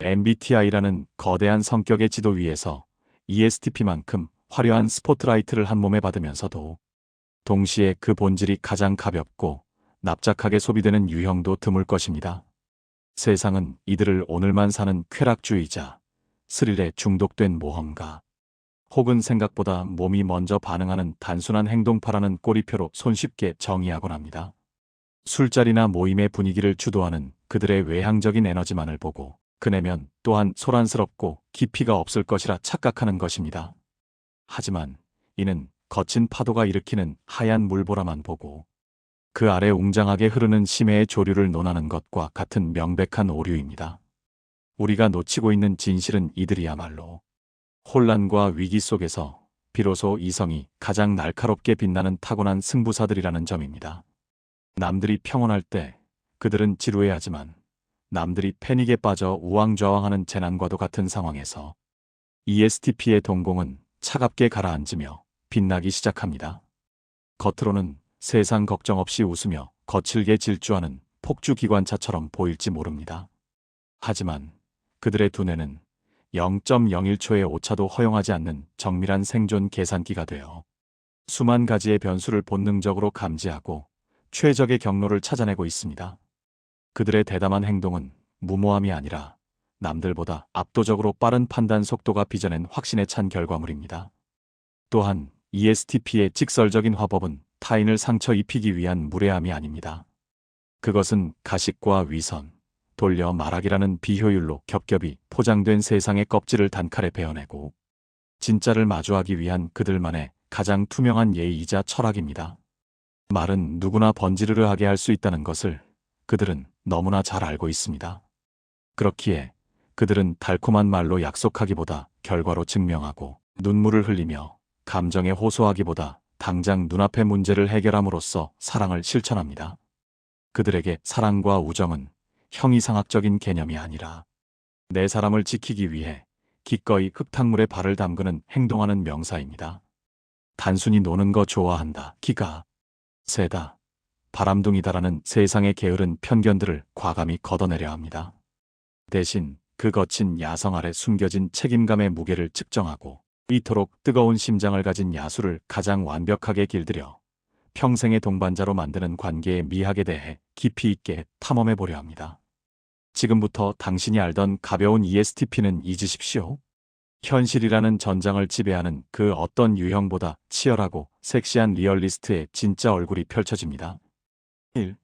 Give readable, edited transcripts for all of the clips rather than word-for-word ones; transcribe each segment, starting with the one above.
MBTI라는 거대한 성격의 지도 위에서 ESTP만큼 화려한 스포트라이트를 한 몸에 받으면서도 동시에 그 본질이 가장 가볍고 납작하게 소비되는 유형도 드물 것입니다. 세상은 이들을 오늘만 사는 쾌락주의자, 스릴에 중독된 모험가, 혹은 생각보다 몸이 먼저 반응하는 단순한 행동파라는 꼬리표로 손쉽게 정의하곤 합니다. 술자리나 모임의 분위기를 주도하는 그들의 외향적인 에너지만을 보고 그 내면 또한 소란스럽고 깊이가 없을 것이라 착각하는 것입니다. 하지만 이는 거친 파도가 일으키는 하얀 물보라만 보고 그 아래 웅장하게 흐르는 심해의 조류를 논하는 것과 같은 명백한 오류입니다. 우리가 놓치고 있는 진실은 이들이야말로 혼란과 위기 속에서 비로소 이성이 가장 날카롭게 빛나는 타고난 승부사들이라는 점입니다. 남들이 평온할 때 그들은 지루해하지만 남들이 패닉에 빠져 우왕좌왕하는 재난과도 같은 상황에서 ESTP의 동공은 차갑게 가라앉으며 빛나기 시작합니다. 겉으로는 세상 걱정 없이 웃으며 거칠게 질주하는 폭주기관차처럼 보일지 모릅니다. 하지만 그들의 두뇌는 0.01초의 오차도 허용하지 않는 정밀한 생존 계산기가 되어 수만 가지의 변수를 본능적으로 감지하고 최적의 경로를 찾아내고 있습니다. 그들의 대담한 행동은 무모함이 아니라 남들보다 압도적으로 빠른 판단 속도가 빚어낸 확신에 찬 결과물입니다. 또한 ESTP의 직설적인 화법은 타인을 상처 입히기 위한 무례함이 아닙니다. 그것은 가식과 위선, 돌려 말하기라는 비효율로 겹겹이 포장된 세상의 껍질을 단칼에 베어내고 진짜를 마주하기 위한 그들만의 가장 투명한 예의이자 철학입니다. 말은 누구나 번지르르하게 할 수 있다는 것을 그들은 너무나 잘 알고 있습니다. 그렇기에 그들은 달콤한 말로 약속하기보다 결과로 증명하고 눈물을 흘리며 감정에 호소하기보다 당장 눈앞의 문제를 해결함으로써 사랑을 실천합니다. 그들에게 사랑과 우정은 형이상학적인 개념이 아니라 내 사람을 지키기 위해 기꺼이 흙탕물에 발을 담그는 행동하는 명사입니다. 단순히 노는 거 좋아한다, 기가 세다, 바람둥이다라는 세상의 게으른 편견들을 과감히 걷어내려 합니다. 대신 그 거친 야성 아래 숨겨진 책임감의 무게를 측정하고 이토록 뜨거운 심장을 가진 야수를 가장 완벽하게 길들여 평생의 동반자로 만드는 관계의 미학에 대해 깊이 있게 탐험해 보려 합니다. 지금부터 당신이 알던 가벼운 ESTP는 잊으십시오. 현실이라는 전장을 지배하는 그 어떤 유형보다 치열하고 섹시한 리얼리스트의 진짜 얼굴이 펼쳐집니다. 1.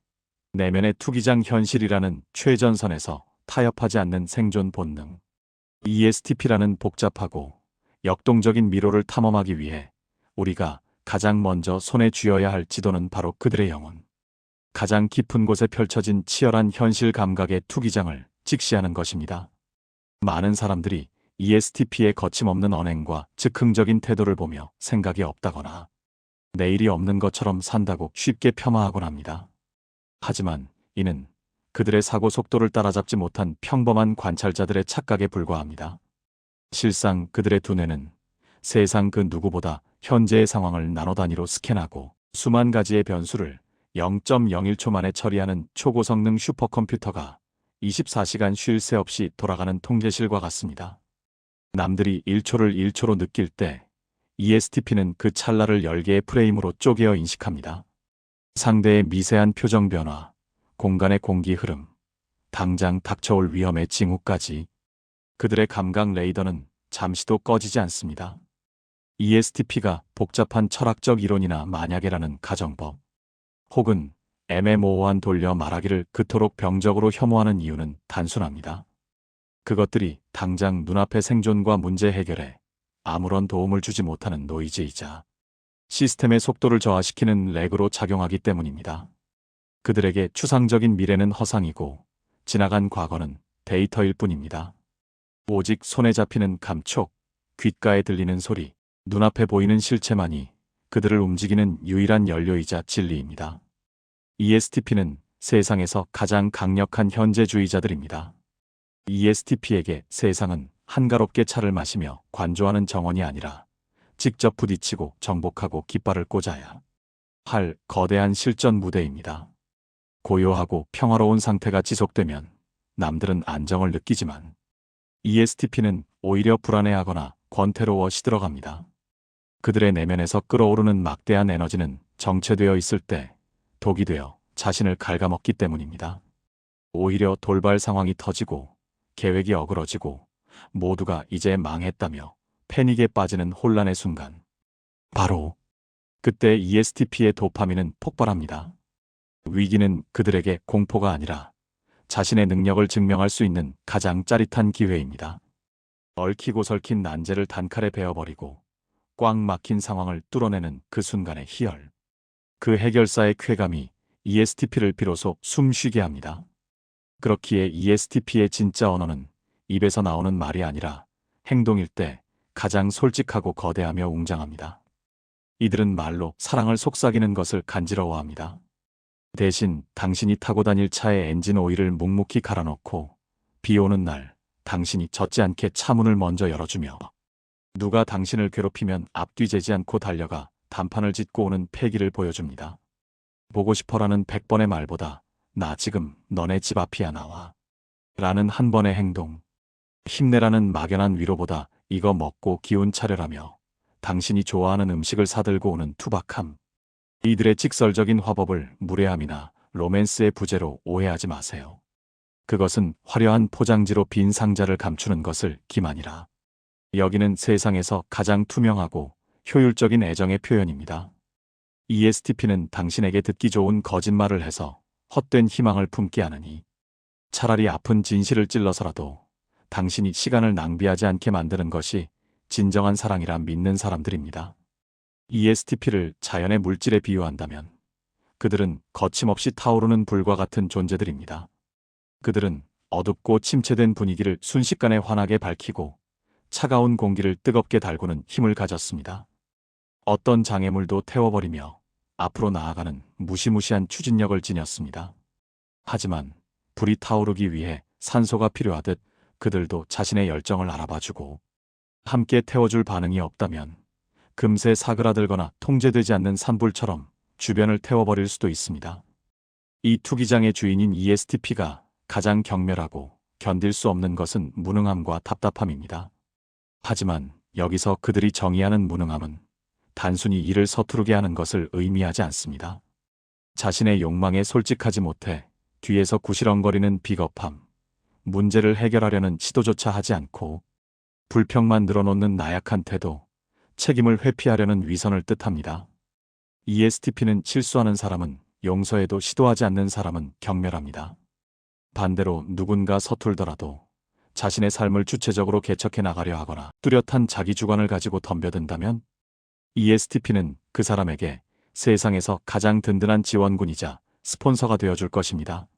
내면의 투기장 현실이라는 최전선에서 타협하지 않는 생존 본능. ESTP라는 복잡하고 역동적인 미로를 탐험하기 위해 우리가 가장 먼저 손에 쥐어야 할 지도는 바로 그들의 영혼. 가장 깊은 곳에 펼쳐진 치열한 현실 감각의 투기장을 직시하는 것입니다. 많은 사람들이 ESTP의 거침없는 언행과 즉흥적인 태도를 보며 생각이 없다거나 내일이 없는 것처럼 산다고 쉽게 폄하하곤 합니다. 하지만 이는 그들의 사고 속도를 따라잡지 못한 평범한 관찰자들의 착각에 불과합니다. 실상 그들의 두뇌는 세상 그 누구보다 현재의 상황을 나노 단위로 스캔하고 수만 가지의 변수를 0.01초 만에 처리하는 초고성능 슈퍼컴퓨터가 24시간 쉴 새 없이 돌아가는 통제실과 같습니다. 남들이 1초를 1초로 느낄 때 ESTP는 그 찰나를 열개의 프레임으로 쪼개어 인식합니다. 상대의 미세한 표정 변화, 공간의 공기 흐름, 당장 닥쳐올 위험의 징후까지 그들의 감각 레이더는 잠시도 꺼지지 않습니다. ESTP가 복잡한 철학적 이론이나 만약에라는 가정법, 혹은 애매모호한 돌려 말하기를 그토록 병적으로 혐오하는 이유는 단순합니다. 그것들이 당장 눈앞의 생존과 문제 해결에 아무런 도움을 주지 못하는 노이즈이자 시스템의 속도를 저하시키는 렉으로 작용하기 때문입니다. 그들에게 추상적인 미래는 허상이고 지나간 과거는 데이터일 뿐입니다. 오직 손에 잡히는 감촉, 귓가에 들리는 소리, 눈앞에 보이는 실체만이 그들을 움직이는 유일한 연료이자 진리입니다. ESTP는 세상에서 가장 강력한 현재주의자들입니다. ESTP에게 세상은 한가롭게 차를 마시며 관조하는 정원이 아니라 직접 부딪히고 정복하고 깃발을 꽂아야 할 거대한 실전 무대입니다. 고요하고 평화로운 상태가 지속되면 남들은 안정을 느끼지만 ESTP는 오히려 불안해하거나 권태로워 시들어갑니다. 그들의 내면에서 끓어오르는 막대한 에너지는 정체되어 있을 때 독이 되어 자신을 갉아먹기 때문입니다. 오히려 돌발 상황이 터지고 계획이 어그러지고 모두가 이제 망했다며 패닉에 빠지는 혼란의 순간. 바로 그때 ESTP의 도파민은 폭발합니다. 위기는 그들에게 공포가 아니라 자신의 능력을 증명할 수 있는 가장 짜릿한 기회입니다. 얽히고 설킨 난제를 단칼에 베어버리고 꽉 막힌 상황을 뚫어내는 그 순간의 희열. 그 해결사의 쾌감이 ESTP를 비로소 숨쉬게 합니다. 그렇기에 ESTP의 진짜 언어는 입에서 나오는 말이 아니라 행동일 때 가장 솔직하고 거대하며 웅장합니다. 이들은 말로 사랑을 속삭이는 것을 간지러워합니다. 대신 당신이 타고 다닐 차의 엔진 오일을 묵묵히 갈아넣고 비 오는 날 당신이 젖지 않게 차문을 먼저 열어주며 누가 당신을 괴롭히면 앞뒤 재지 않고 달려가 단판을 짓고 오는 패기를 보여줍니다. 보고 싶어라는 100번의 말보다 나 지금 너네 집 앞이야 나와 라는 한 번의 행동, 힘내라는 막연한 위로보다 이거 먹고 기운 차려라며 당신이 좋아하는 음식을 사들고 오는 투박함. 이들의 직설적인 화법을 무례함이나 로맨스의 부재로 오해하지 마세요. 그것은 화려한 포장지로 빈 상자를 감추는 것을 기만이라 여기는 세상에서 가장 투명하고 효율적인 애정의 표현입니다. ESTP는 당신에게 듣기 좋은 거짓말을 해서 헛된 희망을 품게 하느니 차라리 아픈 진실을 찔러서라도 당신이 시간을 낭비하지 않게 만드는 것이 진정한 사랑이라 믿는 사람들입니다. ESTP를 자연의 물질에 비유한다면 그들은 거침없이 타오르는 불과 같은 존재들입니다. 그들은 어둡고 침체된 분위기를 순식간에 환하게 밝히고 차가운 공기를 뜨겁게 달구는 힘을 가졌습니다. 어떤 장애물도 태워버리며 앞으로 나아가는 무시무시한 추진력을 지녔습니다. 하지만 불이 타오르기 위해 산소가 필요하듯 그들도 자신의 열정을 알아봐주고 함께 태워줄 반응이 없다면 금세 사그라들거나 통제되지 않는 산불처럼 주변을 태워버릴 수도 있습니다. 이 투기장의 주인인 ESTP가 가장 경멸하고 견딜 수 없는 것은 무능함과 답답함입니다. 하지만 여기서 그들이 정의하는 무능함은 단순히 이를 서투르게 하는 것을 의미하지 않습니다. 자신의 욕망에 솔직하지 못해 뒤에서 구시렁거리는 비겁함, 문제를 해결하려는 시도조차 하지 않고 불평만 늘어놓는 나약한 태도, 책임을 회피하려는 위선을 뜻합니다. ESTP는 실수하는 사람은 용서해도 시도하지 않는 사람은 경멸합니다. 반대로 누군가 서툴더라도 자신의 삶을 주체적으로 개척해 나가려 하거나 뚜렷한 자기 주관을 가지고 덤벼든다면 ESTP는 그 사람에게 세상에서 가장 든든한 지원군이자 스폰서가 되어줄 것입니다.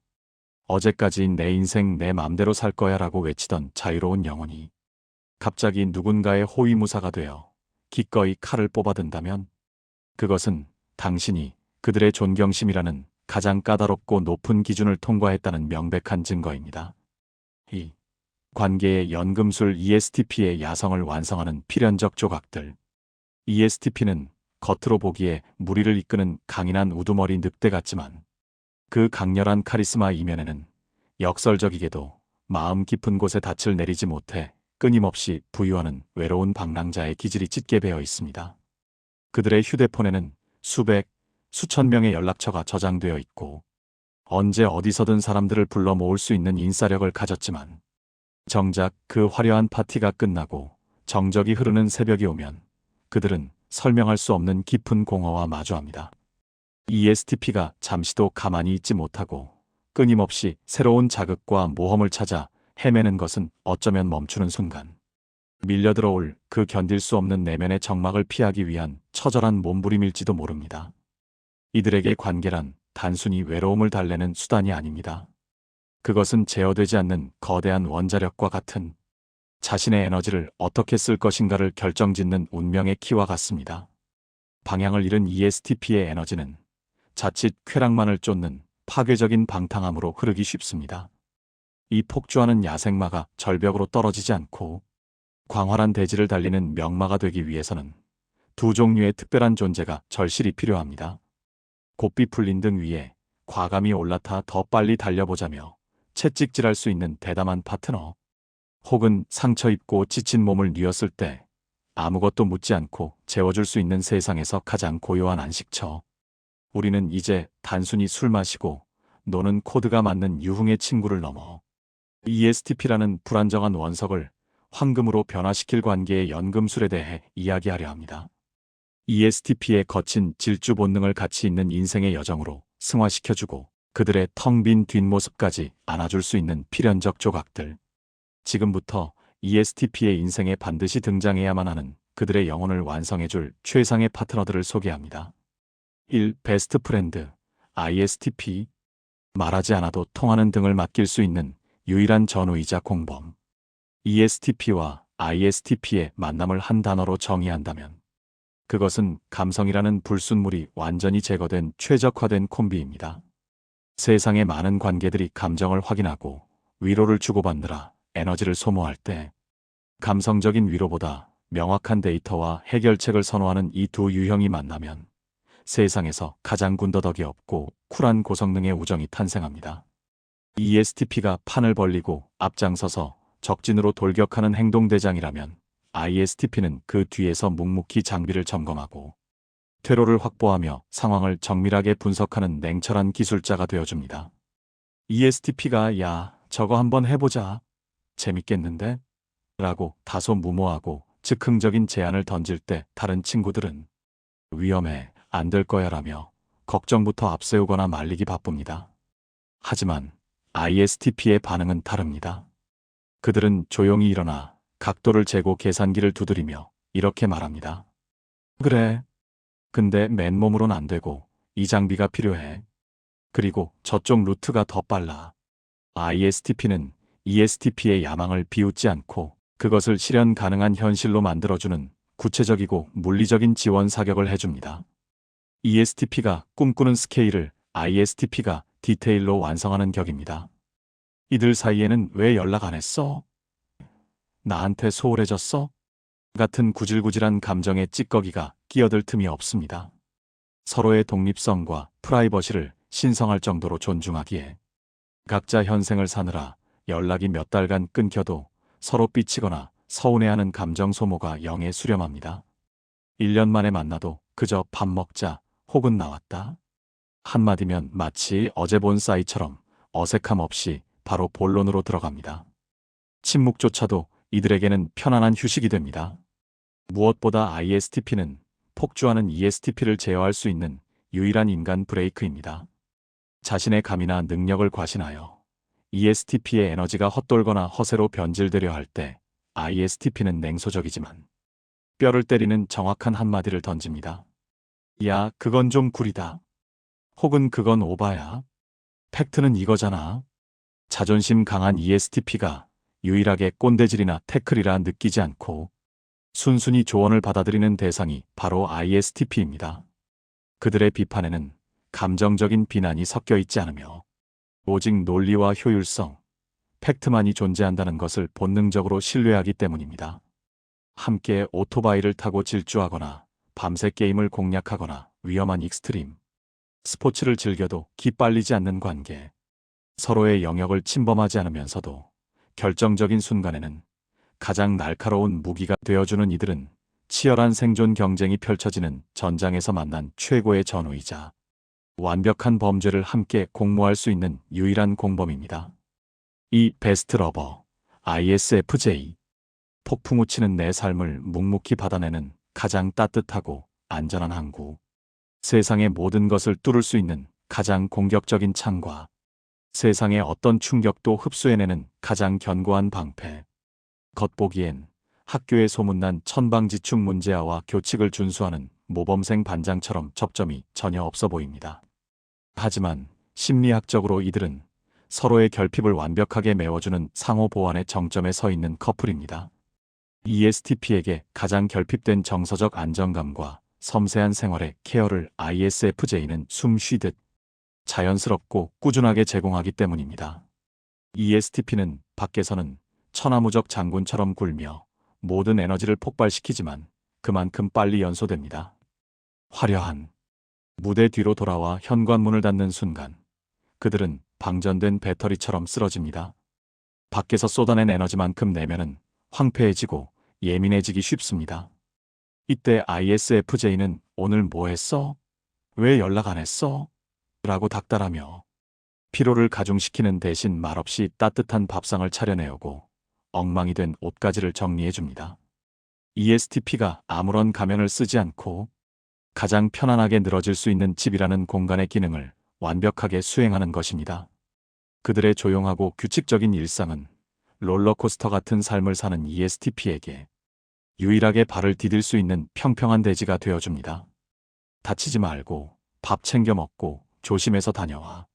어제까지인 내 인생 내 맘대로 살 거야 라고 외치던 자유로운 영혼이 갑자기 누군가의 호위무사가 되어 기꺼이 칼을 뽑아든다면 그것은 당신이 그들의 존경심이라는 가장 까다롭고 높은 기준을 통과했다는 명백한 증거입니다. 이 관계의 연금술 ESTP의 야성을 완성하는 필연적 조각들. ESTP는 겉으로 보기에 무리를 이끄는 강인한 우두머리 늑대 같지만 그 강렬한 카리스마 이면에는 역설적이게도 마음 깊은 곳에 닻을 내리지 못해 끊임없이 부유하는 외로운 방랑자의 기질이 짙게 배어 있습니다. 그들의 휴대폰에는 수백, 수천 명의 연락처가 저장되어 있고 언제 어디서든 사람들을 불러 모을 수 있는 인싸력을 가졌지만 정작 그 화려한 파티가 끝나고 정적이 흐르는 새벽이 오면 그들은 설명할 수 없는 깊은 공허와 마주합니다. ESTP가 잠시도 가만히 있지 못하고 끊임없이 새로운 자극과 모험을 찾아 헤매는 것은 어쩌면 멈추는 순간 밀려들어올 그 견딜 수 없는 내면의 적막을 피하기 위한 처절한 몸부림일지도 모릅니다. 이들에게 관계란 단순히 외로움을 달래는 수단이 아닙니다. 그것은 제어되지 않는 거대한 원자력과 같은 자신의 에너지를 어떻게 쓸 것인가를 결정짓는 운명의 키와 같습니다. 방향을 잃은 ESTP의 에너지는 자칫 쾌락만을 쫓는 파괴적인 방탕함으로 흐르기 쉽습니다. 이 폭주하는 야생마가 절벽으로 떨어지지 않고 광활한 대지를 달리는 명마가 되기 위해서는 두 종류의 특별한 존재가 절실히 필요합니다. 곱비 풀린 등 위에 과감히 올라타 더 빨리 달려보자며 채찍질할 수 있는 대담한 파트너. 혹은 상처 입고 지친 몸을 뉘었을 때 아무것도 묻지 않고 재워줄 수 있는 세상에서 가장 고요한 안식처. 우리는 이제 단순히 술 마시고 노는 코드가 맞는 유흥의 친구를 넘어 ESTP라는 불안정한 원석을 황금으로 변화시킬 관계의 연금술에 대해 이야기하려 합니다. ESTP의 거친 질주 본능을 가치 있는 인생의 여정으로 승화시켜주고 그들의 텅 빈 뒷모습까지 안아줄 수 있는 필연적 조각들. 지금부터 ESTP의 인생에 반드시 등장해야만 하는 그들의 영혼을 완성해줄 최상의 파트너들을 소개합니다. 1. 베스트 프렌드 ISTP. 말하지 않아도 통하는 등을 맡길 수 있는 유일한 전우이자 공범. ESTP와 ISTP의 만남을 한 단어로 정의한다면 그것은 감성이라는 불순물이 완전히 제거된 최적화된 콤비입니다. 세상의 많은 관계들이 감정을 확인하고 위로를 주고받느라 에너지를 소모할 때 감성적인 위로보다 명확한 데이터와 해결책을 선호하는 이 두 유형이 만나면 세상에서 가장 군더더기 없고 쿨한 고성능의 우정이 탄생합니다. ESTP가 판을 벌리고 앞장서서 적진으로 돌격하는 행동대장이라면 ISTP는 그 뒤에서 묵묵히 장비를 점검하고 퇴로를 확보하며 상황을 정밀하게 분석하는 냉철한 기술자가 되어줍니다. ESTP가 야, 저거 한번 해보자. 재밌겠는데? 라고 다소 무모하고 즉흥적인 제안을 던질 때 다른 친구들은 위험해, 안 될 거야 라며 걱정부터 앞세우거나 말리기 바쁩니다. 하지만 ISTP의 반응은 다릅니다. 그들은 조용히 일어나 각도를 재고 계산기를 두드리며 이렇게 말합니다. 그래. 근데 맨몸으론 안 되고 이 장비가 필요해. 그리고 저쪽 루트가 더 빨라. ISTP는 ESTP의 야망을 비웃지 않고 그것을 실현 가능한 현실로 만들어주는 구체적이고 물리적인 지원 사격을 해줍니다. ESTP가 꿈꾸는 스케일을 ISTP가 디테일로 완성하는 격입니다. 이들 사이에는 왜 연락 안 했어? 나한테 소홀해졌어? 같은 구질구질한 감정의 찌꺼기가 끼어들 틈이 없습니다. 서로의 독립성과 프라이버시를 신성할 정도로 존중하기에 각자 현생을 사느라 연락이 몇 달간 끊겨도 서로 삐치거나 서운해하는 감정 소모가 영에 수렴합니다. 1년 만에 만나도 그저 밥 먹자 혹은 나왔다 한마디면 마치 어제 본 사이처럼 어색함 없이 바로 본론으로 들어갑니다. 침묵조차도 이들에게는 편안한 휴식이 됩니다. 무엇보다 ISTP는 폭주하는 ESTP를 제어할 수 있는 유일한 인간 브레이크입니다. 자신의 감이나 능력을 과신하여 ESTP의 에너지가 헛돌거나 허세로 변질되려 할 때 ISTP는 냉소적이지만 뼈를 때리는 정확한 한마디를 던집니다. 야, 그건 좀 구리다. 혹은 그건 오바야. 팩트는 이거잖아. 자존심 강한 ESTP가 유일하게 꼰대질이나 태클이라 느끼지 않고 순순히 조언을 받아들이는 대상이 바로 ISTP입니다. 그들의 비판에는 감정적인 비난이 섞여 있지 않으며 오직 논리와 효율성, 팩트만이 존재한다는 것을 본능적으로 신뢰하기 때문입니다. 함께 오토바이를 타고 질주하거나 밤새 게임을 공략하거나 위험한 익스트림, 스포츠를 즐겨도 기빨리지 않는 관계, 서로의 영역을 침범하지 않으면서도 결정적인 순간에는 가장 날카로운 무기가 되어주는 이들은 치열한 생존 경쟁이 펼쳐지는 전장에서 만난 최고의 전우이자 완벽한 범죄를 함께 공모할 수 있는 유일한 공범입니다. 이 베스트 러버, ISFJ. 폭풍 우치는 내 삶을 묵묵히 받아내는 가장 따뜻하고 안전한 항구. 세상의 모든 것을 뚫을 수 있는 가장 공격적인 창과 세상의 어떤 충격도 흡수해내는 가장 견고한 방패. 겉보기엔 학교에 소문난 천방지축 문제아와 교칙을 준수하는 모범생 반장처럼 접점이 전혀 없어 보입니다. 하지만 심리학적으로 이들은 서로의 결핍을 완벽하게 메워주는 상호 보완의 정점에 서 있는 커플입니다. ESTP에게 가장 결핍된 정서적 안정감과 섬세한 생활의 케어를 ISFJ는 숨 쉬듯 자연스럽고 꾸준하게 제공하기 때문입니다. ESTP는 밖에서는 천하무적 장군처럼 굴며 모든 에너지를 폭발시키지만 그만큼 빨리 연소됩니다. 화려한 무대 뒤로 돌아와 현관문을 닫는 순간 그들은 방전된 배터리처럼 쓰러집니다. 밖에서 쏟아낸 에너지만큼 내면은 황폐해지고 예민해지기 쉽습니다. 이때 ISFJ는 오늘 뭐 했어? 왜 연락 안 했어? 라고 닥달하며 피로를 가중시키는 대신 말없이 따뜻한 밥상을 차려내오고 엉망이 된 옷가지를 정리해줍니다. ESTP가 아무런 가면을 쓰지 않고 가장 편안하게 늘어질 수 있는 집이라는 공간의 기능을 완벽하게 수행하는 것입니다. 그들의 조용하고 규칙적인 일상은 롤러코스터 같은 삶을 사는 ESTP에게 유일하게 발을 디딜 수 있는 평평한 대지가 되어줍니다. 다치지 말고 밥 챙겨 먹고 조심해서 다녀와.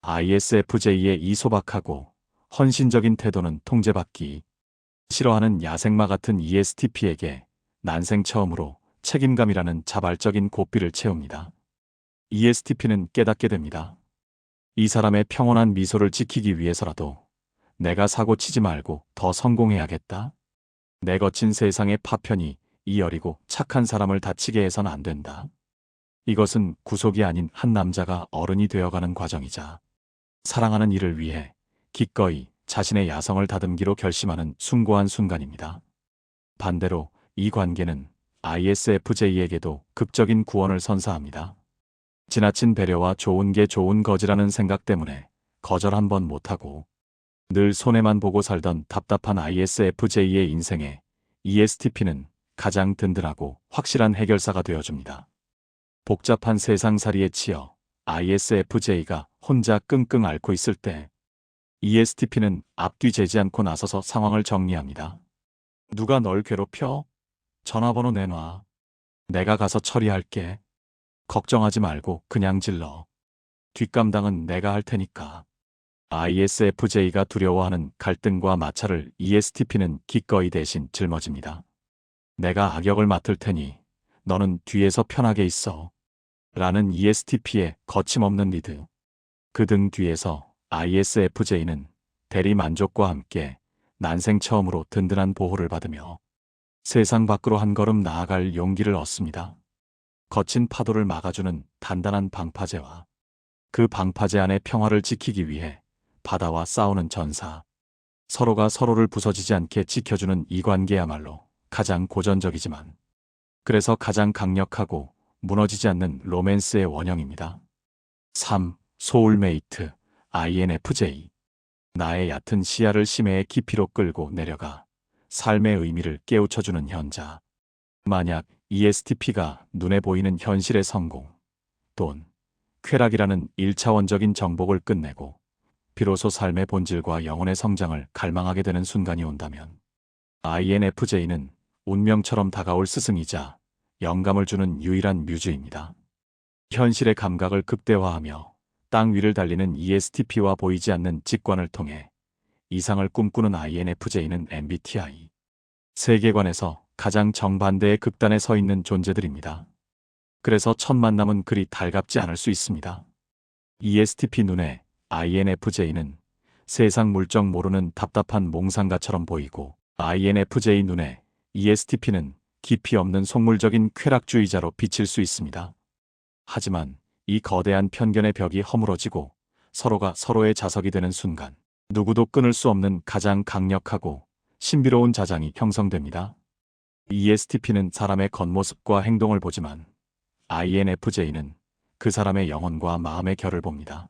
ISFJ의 이 소박하고 헌신적인 태도는 통제받기 싫어하는 야생마 같은 ESTP에게 난생 처음으로 책임감이라는 자발적인 고삐를 채웁니다. ESTP는 깨닫게 됩니다. 이 사람의 평온한 미소를 지키기 위해서라도 내가 사고 치지 말고 더 성공해야겠다. 내 거친 세상의 파편이 이 여리고 착한 사람을 다치게 해선 안 된다. 이것은 구속이 아닌 한 남자가 어른이 되어가는 과정이자 사랑하는 이를 위해 기꺼이 자신의 야성을 다듬기로 결심하는 숭고한 순간입니다. 반대로 이 관계는 ISFJ에게도 극적인 구원을 선사합니다. 지나친 배려와 좋은 게 좋은 거지라는 생각 때문에 거절 한 번 못하고 늘 손해만 보고 살던 답답한 ISFJ의 인생에 ESTP는 가장 든든하고 확실한 해결사가 되어줍니다. 복잡한 세상살이에 치여 ISFJ가 혼자 끙끙 앓고 있을 때 ESTP는 앞뒤 재지 않고 나서서 상황을 정리합니다. 누가 널 괴롭혀? 전화번호 내놔. 내가 가서 처리할게. 걱정하지 말고 그냥 질러. 뒷감당은 내가 할 테니까. ISFJ가 두려워하는 갈등과 마찰을 ESTP는 기꺼이 대신 짊어집니다. 내가 악역을 맡을 테니 너는 뒤에서 편하게 있어. 라는 ESTP의 거침없는 리드. 그 등 뒤에서 ISFJ는 대리 만족과 함께 난생 처음으로 든든한 보호를 받으며 세상 밖으로 한 걸음 나아갈 용기를 얻습니다. 거친 파도를 막아주는 단단한 방파제와 그 방파제 안의 평화를 지키기 위해 바다와 싸우는 전사. 서로가 서로를 부서지지 않게 지켜주는 이 관계야말로 가장 고전적이지만 그래서 가장 강력하고 무너지지 않는 로맨스의 원형입니다. 3. 소울메이트 INFJ. 나의 얕은 시야를 심해의 깊이로 끌고 내려가 삶의 의미를 깨우쳐주는 현자. 만약 ESTP가 눈에 보이는 현실의 성공, 돈, 쾌락이라는 1차원적인 정복을 끝내고 비로소 삶의 본질과 영혼의 성장을 갈망하게 되는 순간이 온다면 INFJ는 운명처럼 다가올 스승이자 영감을 주는 유일한 뮤즈입니다. 현실의 감각을 극대화하며 땅 위를 달리는 ESTP와 보이지 않는 직관을 통해 이상을 꿈꾸는 INFJ는 MBTI 세계관에서 가장 정반대의 극단에 서 있는 존재들입니다. 그래서 첫 만남은 그리 달갑지 않을 수 있습니다. ESTP 눈에 INFJ는 세상 물정 모르는 답답한 몽상가처럼 보이고 INFJ 눈에 ESTP는 깊이 없는 속물적인 쾌락주의자로 비칠 수 있습니다. 하지만 이 거대한 편견의 벽이 허물어지고 서로가 서로의 자석이 되는 순간 누구도 끊을 수 없는 가장 강력하고 신비로운 자장이 형성됩니다. ESTP는 사람의 겉모습과 행동을 보지만 INFJ는 그 사람의 영혼과 마음의 결을 봅니다.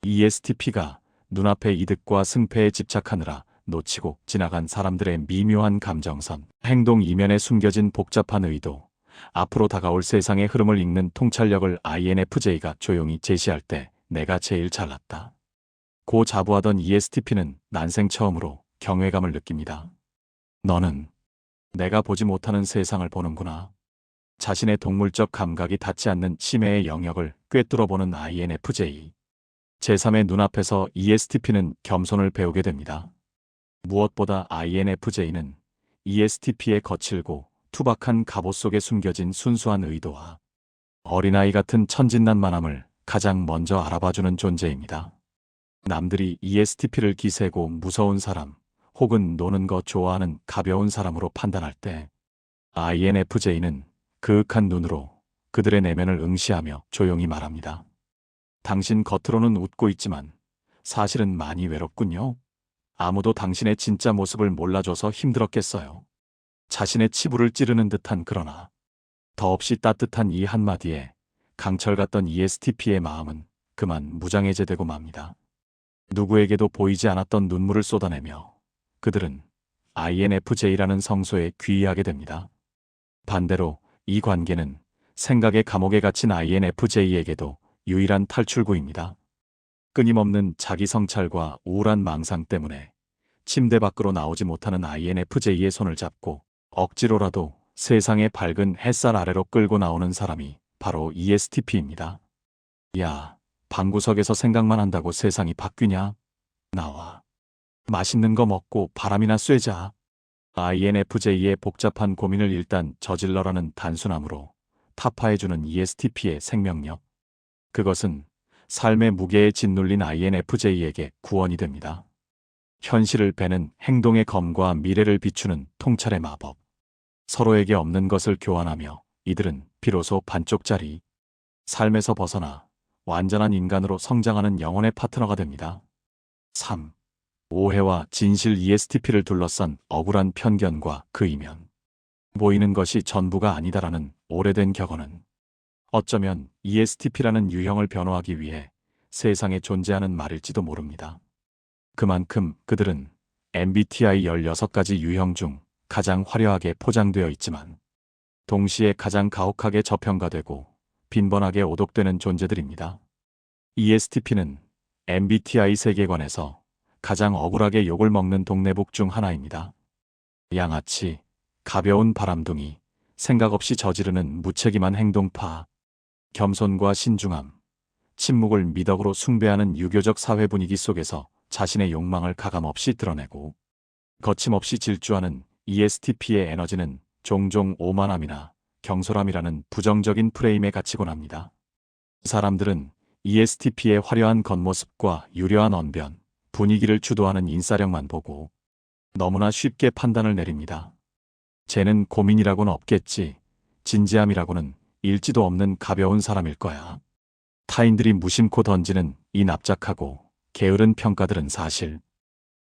ESTP가 눈앞의 이득과 승패에 집착하느라 놓치고 지나간 사람들의 미묘한 감정선, 행동 이면에 숨겨진 복잡한 의도, 앞으로 다가올 세상의 흐름을 읽는 통찰력을 INFJ가 조용히 제시할 때 내가 제일 잘났다. 고 자부하던 ESTP는 난생 처음으로 경외감을 느낍니다. 너는 내가 보지 못하는 세상을 보는구나. 자신의 동물적 감각이 닿지 않는 심해의 영역을 꿰뚫어보는 INFJ. 제3의 눈앞에서 ESTP는 겸손을 배우게 됩니다. 무엇보다 INFJ는 ESTP의 거칠고 투박한 갑옷 속에 숨겨진 순수한 의도와 어린아이 같은 천진난만함을 가장 먼저 알아봐주는 존재입니다. 남들이 ESTP를 기세고 무서운 사람 혹은 노는 거 좋아하는 가벼운 사람으로 판단할 때 INFJ는 그윽한 눈으로 그들의 내면을 응시하며 조용히 말합니다. 당신 겉으로는 웃고 있지만 사실은 많이 외롭군요. 아무도 당신의 진짜 모습을 몰라줘서 힘들었겠어요. 자신의 치부를 찌르는 듯한 그러나 더없이 따뜻한 이 한마디에 강철 같던 ESTP의 마음은 그만 무장해제되고 맙니다. 누구에게도 보이지 않았던 눈물을 쏟아내며 그들은 INFJ라는 성소에 귀의하게 됩니다. 반대로 이 관계는 생각의 감옥에 갇힌 INFJ에게도 유일한 탈출구입니다. 끊임없는 자기 성찰과 우울한 망상 때문에 침대 밖으로 나오지 못하는 INFJ의 손을 잡고 억지로라도 세상의 밝은 햇살 아래로 끌고 나오는 사람이 바로 ESTP입니다. 야, 방구석에서 생각만 한다고 세상이 바뀌냐? 나와. 맛있는 거 먹고 바람이나 쐬자. INFJ의 복잡한 고민을 일단 저질러라는 단순함으로 타파해주는 ESTP의 생명력. 그것은 삶의 무게에 짓눌린 INFJ에게 구원이 됩니다. 현실을 베는 행동의 검과 미래를 비추는 통찰의 마법. 서로에게 없는 것을 교환하며 이들은 비로소 반쪽짜리 삶에서 벗어나 완전한 인간으로 성장하는 영혼의 파트너가 됩니다. 3. 오해와 진실 ESTP를 둘러싼 억울한 편견과 그 이면. 보이는 것이 전부가 아니다라는 오래된 격언은 어쩌면 ESTP라는 유형을 변호하기 위해 세상에 존재하는 말일지도 모릅니다. 그만큼 그들은 MBTI 16가지 유형 중 가장 화려하게 포장되어 있지만 동시에 가장 가혹하게 저평가되고 빈번하게 오독되는 존재들입니다. ESTP는 MBTI 세계관에서 가장 억울하게 욕을 먹는 동네북 중 하나입니다. 양아치, 가벼운 바람둥이, 생각 없이 저지르는 무책임한 행동파, 겸손과 신중함, 침묵을 미덕으로 숭배하는 유교적 사회 분위기 속에서 자신의 욕망을 가감없이 드러내고 거침없이 질주하는 ESTP의 에너지는 종종 오만함이나 경솔함이라는 부정적인 프레임에 갇히곤 합니다. 사람들은 ESTP의 화려한 겉모습과 유려한 언변, 분위기를 주도하는 인싸력만 보고 너무나 쉽게 판단을 내립니다. 쟤는 고민이라고는 없겠지, 진지함이라고는 일지도 없는 가벼운 사람일 거야. 타인들이 무심코 던지는 이 납작하고 게으른 평가들은 사실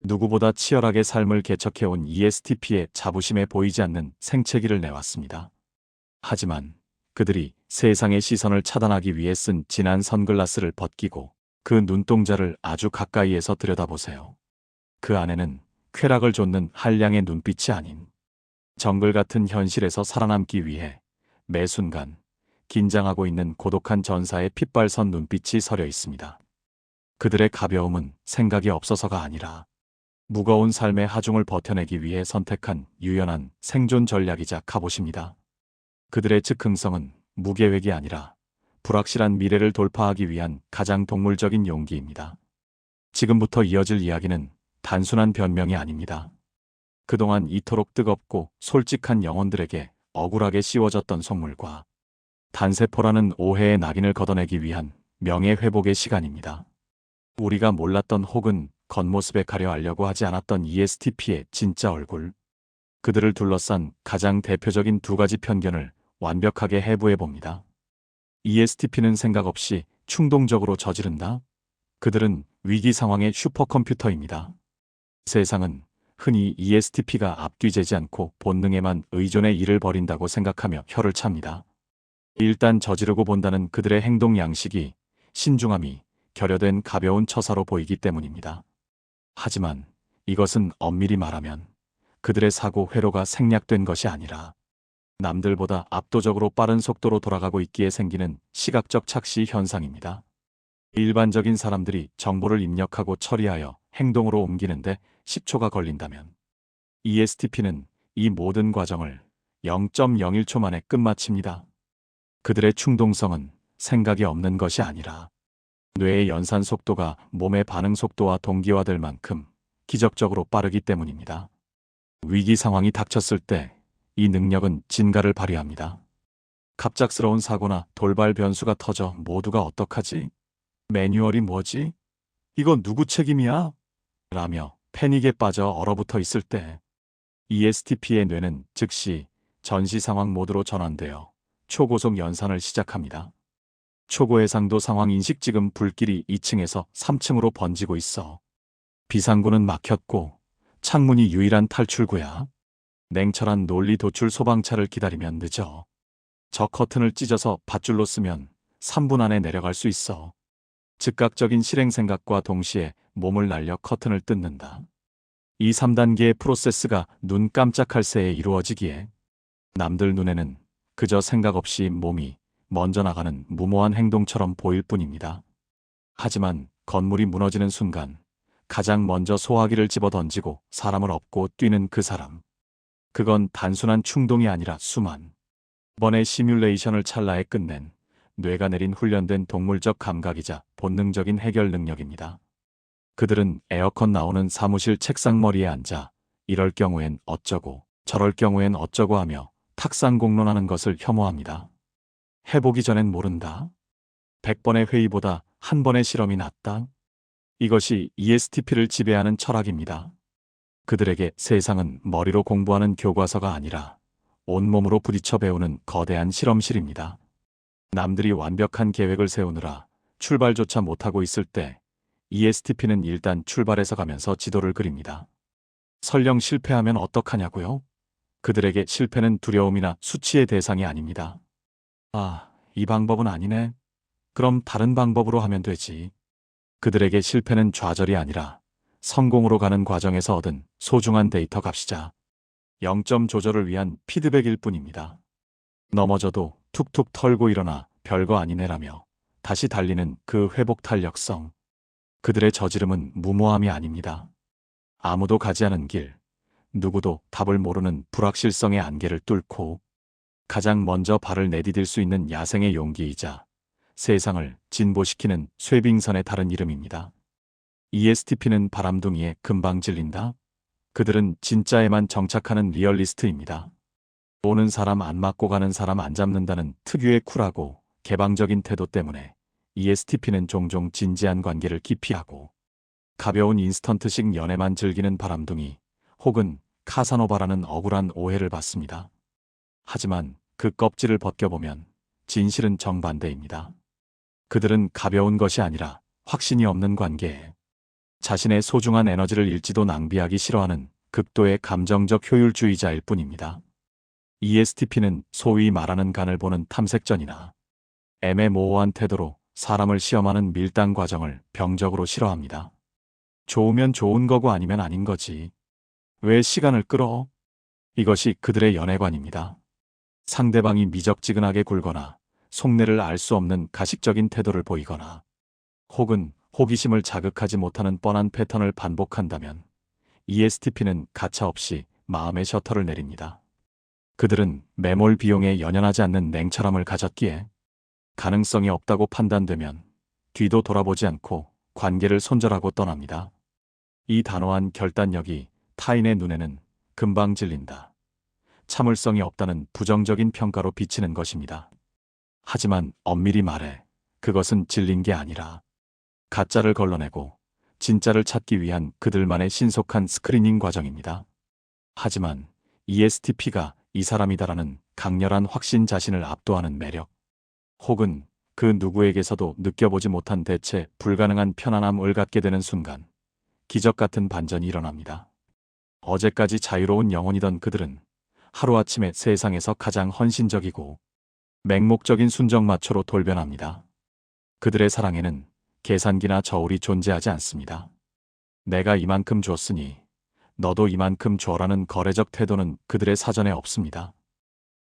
누구보다 치열하게 삶을 개척해온 ESTP의 자부심에 보이지 않는 생채기를 내왔습니다. 하지만 그들이 세상의 시선을 차단하기 위해 쓴 진한 선글라스를 벗기고 그 눈동자를 아주 가까이에서 들여다보세요. 그 안에는 쾌락을 좇는 한량의 눈빛이 아닌 정글 같은 현실에서 살아남기 위해 매 순간 긴장하고 있는 고독한 전사의 핏발선 눈빛이 서려 있습니다. 그들의 가벼움은 생각이 없어서가 아니라 무거운 삶의 하중을 버텨내기 위해 선택한 유연한 생존 전략이자 갑옷입니다. 그들의 즉흥성은 무계획이 아니라 불확실한 미래를 돌파하기 위한 가장 동물적인 용기입니다. 지금부터 이어질 이야기는 단순한 변명이 아닙니다. 그동안 이토록 뜨겁고 솔직한 영혼들에게 억울하게 씌워졌던 속물과 단세포라는 오해의 낙인을 걷어내기 위한 명예회복의 시간입니다. 우리가 몰랐던 혹은 겉모습에 가려 알려고 하지 않았던 ESTP의 진짜 얼굴. 그들을 둘러싼 가장 대표적인 두 가지 편견을 완벽하게 해부해봅니다. ESTP는 생각 없이 충동적으로 저지른다. 그들은 위기 상황의 슈퍼컴퓨터입니다. 세상은 흔히 ESTP가 앞뒤재지 않고 본능에만 의존해 일을 벌인다고 생각하며 혀를 찹니다. 일단 저지르고 본다는 그들의 행동 양식이 신중함이 결여된 가벼운 처사로 보이기 때문입니다. 하지만 이것은 엄밀히 말하면 그들의 사고 회로가 생략된 것이 아니라 남들보다 압도적으로 빠른 속도로 돌아가고 있기에 생기는 시각적 착시 현상입니다. 일반적인 사람들이 정보를 입력하고 처리하여 행동으로 옮기는데 10초가 걸린다면 ESTP는 이 모든 과정을 0.01초 만에 끝마칩니다. 그들의 충동성은 생각이 없는 것이 아니라 뇌의 연산 속도가 몸의 반응 속도와 동기화될 만큼 기적적으로 빠르기 때문입니다. 위기 상황이 닥쳤을 때 이 능력은 진가를 발휘합니다. 갑작스러운 사고나 돌발 변수가 터져 모두가 어떡하지? 매뉴얼이 뭐지? 이건 누구 책임이야? 라며 패닉에 빠져 얼어붙어 있을 때 ESTP의 뇌는 즉시 전시 상황 모드로 전환되어 초고속 연산을 시작합니다. 초고해상도 상황 인식. 지금 불길이 2층에서 3층으로 번지고 있어. 비상구는 막혔고 창문이 유일한 탈출구야. 냉철한 논리 도출 소방차를 기다리면 늦어. 저 커튼을 찢어서 밧줄로 쓰면 3분 안에 내려갈 수 있어. 즉각적인 실행 생각과 동시에 몸을 날려 커튼을 뜯는다. 이 3단계의 프로세스가 눈 깜짝할 새에 이루어지기에 남들 눈에는 그저 생각 없이 몸이 먼저 나가는 무모한 행동처럼 보일 뿐입니다. 하지만 건물이 무너지는 순간 가장 먼저 소화기를 집어 던지고 사람을 업고 뛰는 그 사람. 그건 단순한 충동이 아니라 수만 번의 시뮬레이션을 찰나에 끝낸 뇌가 내린 훈련된 동물적 감각이자 본능적인 해결 능력입니다. 그들은 에어컨 나오는 사무실 책상머리에 앉아 이럴 경우엔 어쩌고 저럴 경우엔 어쩌고 하며 탁상 공론하는 것을 혐오합니다. 해보기 전엔 모른다. 100번의 회의보다 한 번의 실험이 낫다. 이것이 ESTP를 지배하는 철학입니다. 그들에게 세상은 머리로 공부하는 교과서가 아니라 온몸으로 부딪혀 배우는 거대한 실험실입니다. 남들이 완벽한 계획을 세우느라 출발조차 못하고 있을 때 ESTP는 일단 출발해서 가면서 지도를 그립니다. 설령 실패하면 어떡하냐고요? 그들에게 실패는 두려움이나 수치의 대상이 아닙니다. 아, 이 방법은 아니네. 그럼 다른 방법으로 하면 되지. 그들에게 실패는 좌절이 아니라 성공으로 가는 과정에서 얻은 소중한 데이터 값이자 0점 조절을 위한 피드백일 뿐입니다. 넘어져도 툭툭 털고 일어나 별거 아니네라며 다시 달리는 그 회복 탄력성. 그들의 저지름은 무모함이 아닙니다. 아무도 가지 않은 길, 누구도 답을 모르는 불확실성의 안개를 뚫고 가장 먼저 발을 내디딜 수 있는 야생의 용기이자 세상을 진보시키는 쇠빙선의 다른 이름입니다. ESTP는 바람둥이에 금방 질린다. 그들은 진짜에만 정착하는 리얼리스트입니다. 오는 사람 안 맞고 가는 사람 안 잡는다는 특유의 쿨하고 개방적인 태도 때문에 ESTP는 종종 진지한 관계를 기피하고 가벼운 인스턴트식 연애만 즐기는 바람둥이 혹은 카사노바라는 억울한 오해를 받습니다. 하지만 그 껍질을 벗겨보면 진실은 정반대입니다. 그들은 가벼운 것이 아니라 확신이 없는 관계에 자신의 소중한 에너지를 잃지도 낭비하기 싫어하는 극도의 감정적 효율주의자일 뿐입니다. ESTP는 소위 말하는 간을 보는 탐색전이나 애매모호한 태도로 사람을 시험하는 밀당 과정을 병적으로 싫어합니다. 좋으면 좋은 거고 아니면 아닌 거지. 왜 시간을 끌어? 이것이 그들의 연애관입니다. 상대방이 미적지근하게 굴거나 속내를 알 수 없는 가식적인 태도를 보이거나 혹은 호기심을 자극하지 못하는 뻔한 패턴을 반복한다면 ESTP는 가차없이 마음의 셔터를 내립니다. 그들은 매몰 비용에 연연하지 않는 냉철함을 가졌기에 가능성이 없다고 판단되면 뒤도 돌아보지 않고 관계를 손절하고 떠납니다. 이 단호한 결단력이 타인의 눈에는 금방 질린다. 참을성이 없다는 부정적인 평가로 비치는 것입니다. 하지만 엄밀히 말해 그것은 질린 게 아니라 가짜를 걸러내고 진짜를 찾기 위한 그들만의 신속한 스크리닝 과정입니다. 하지만 ESTP가 이 사람이다라는 강렬한 확신 자신을 압도하는 매력, 혹은 그 누구에게서도 느껴보지 못한 대체 불가능한 편안함을 갖게 되는 순간 기적 같은 반전이 일어납니다. 어제까지 자유로운 영혼이던 그들은 하루아침에 세상에서 가장 헌신적이고 맹목적인 순정마초로 돌변합니다. 그들의 사랑에는 계산기나 저울이 존재하지 않습니다. 내가 이만큼 줬으니 너도 이만큼 줘라는 거래적 태도는 그들의 사전에 없습니다.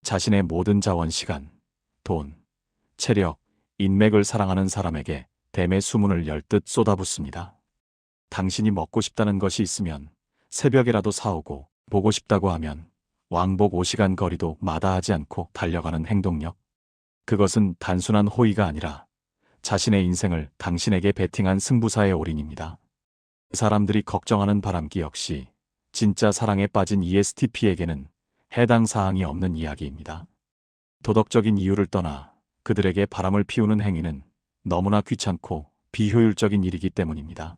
자신의 모든 자원, 시간, 돈, 체력, 인맥을 사랑하는 사람에게 댐의 수문을 열듯 쏟아붓습니다. 당신이 먹고 싶다는 것이 있으면 새벽이라도 사오고 보고 싶다고 하면 왕복 5시간 거리도 마다하지 않고 달려가는 행동력. 그것은 단순한 호의가 아니라 자신의 인생을 당신에게 베팅한 승부사의 올인입니다. 사람들이 걱정하는 바람기 역시 진짜 사랑에 빠진 ESTP에게는 해당 사항이 없는 이야기입니다. 도덕적인 이유를 떠나 그들에게 바람을 피우는 행위는 너무나 귀찮고 비효율적인 일이기 때문입니다.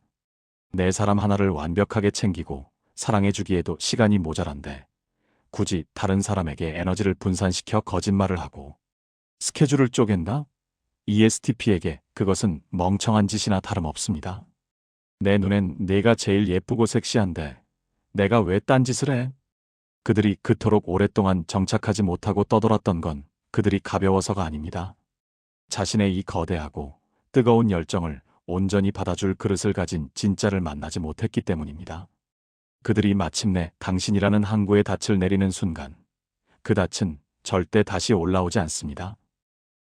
내 사람 하나를 완벽하게 챙기고 사랑해주기에도 시간이 모자란데 굳이 다른 사람에게 에너지를 분산시켜 거짓말을 하고 스케줄을 쪼갠다? ESTP에게 그것은 멍청한 짓이나 다름없습니다. 내 눈엔 내가 제일 예쁘고 섹시한데 내가 왜 딴짓을 해? 그들이 그토록 오랫동안 정착하지 못하고 떠돌았던 건 그들이 가벼워서가 아닙니다. 자신의 이 거대하고 뜨거운 열정을 온전히 받아줄 그릇을 가진 진짜를 만나지 못했기 때문입니다. 그들이 마침내 당신이라는 항구에 닻을 내리는 순간 그 닻은 절대 다시 올라오지 않습니다.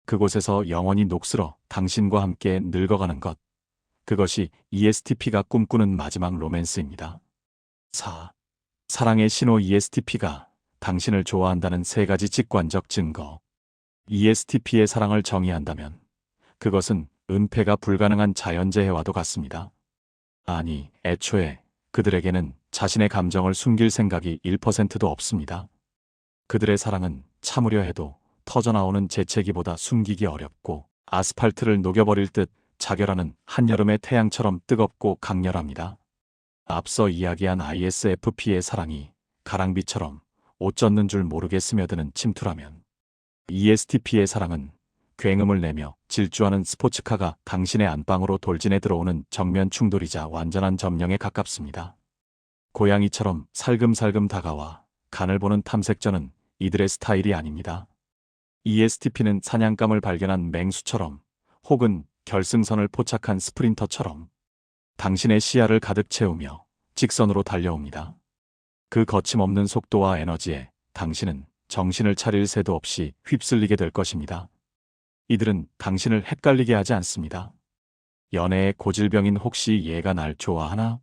그곳에서 영원히 녹슬어 당신과 함께 늙어가는 것. 그것이 ESTP가 꿈꾸는 마지막 로맨스입니다. 4. 사랑의 신호. ESTP가 당신을 좋아한다는 3가지 직관적 증거. ESTP의 사랑을 정의한다면 그것은 은폐가 불가능한 자연재해와도 같습니다. 아니, 애초에 그들에게는 자신의 감정을 숨길 생각이 1%도 없습니다. 그들의 사랑은 참으려 해도 터져나오는 재채기보다 숨기기 어렵고 아스팔트를 녹여버릴 듯 자결하는 한여름의 태양처럼 뜨겁고 강렬합니다. 앞서 이야기한 ISFP의 사랑이 가랑비처럼 옷 젖는 줄 모르게 스며드는 침투라면 ESTP의 사랑은 굉음을 내며 질주하는 스포츠카가 당신의 안방으로 돌진해 들어오는 정면 충돌이자 완전한 점령에 가깝습니다. 고양이처럼 살금살금 다가와 간을 보는 탐색전은 이들의 스타일이 아닙니다. ESTP는 사냥감을 발견한 맹수처럼 혹은 결승선을 포착한 스프린터처럼 당신의 시야를 가득 채우며 직선으로 달려옵니다. 그 거침없는 속도와 에너지에 당신은 정신을 차릴 새도 없이 휩쓸리게 될 것입니다. 이들은 당신을 헷갈리게 하지 않습니다. 연애의 고질병인 혹시 얘가 날 좋아하나?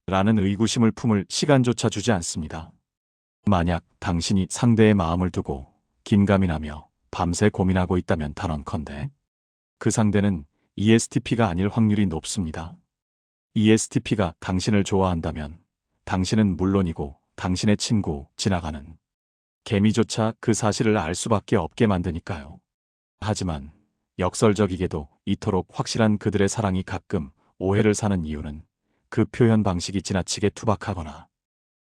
라는 의구심을 품을 시간조차 주지 않습니다. 만약 당신이 상대의 마음을 두고 긴가민 하며 밤새 고민하고 있다면 단언컨대 그 상대는 ESTP가 아닐 확률이 높습니다. ESTP가 당신을 좋아한다면 당신은 물론이고 당신의 친구, 지나가는 개미조차 그 사실을 알 수밖에 없게 만드니까요. 하지만 역설적이게도 이토록 확실한 그들의 사랑이 가끔 오해를 사는 이유는 그 표현 방식이 지나치게 투박하거나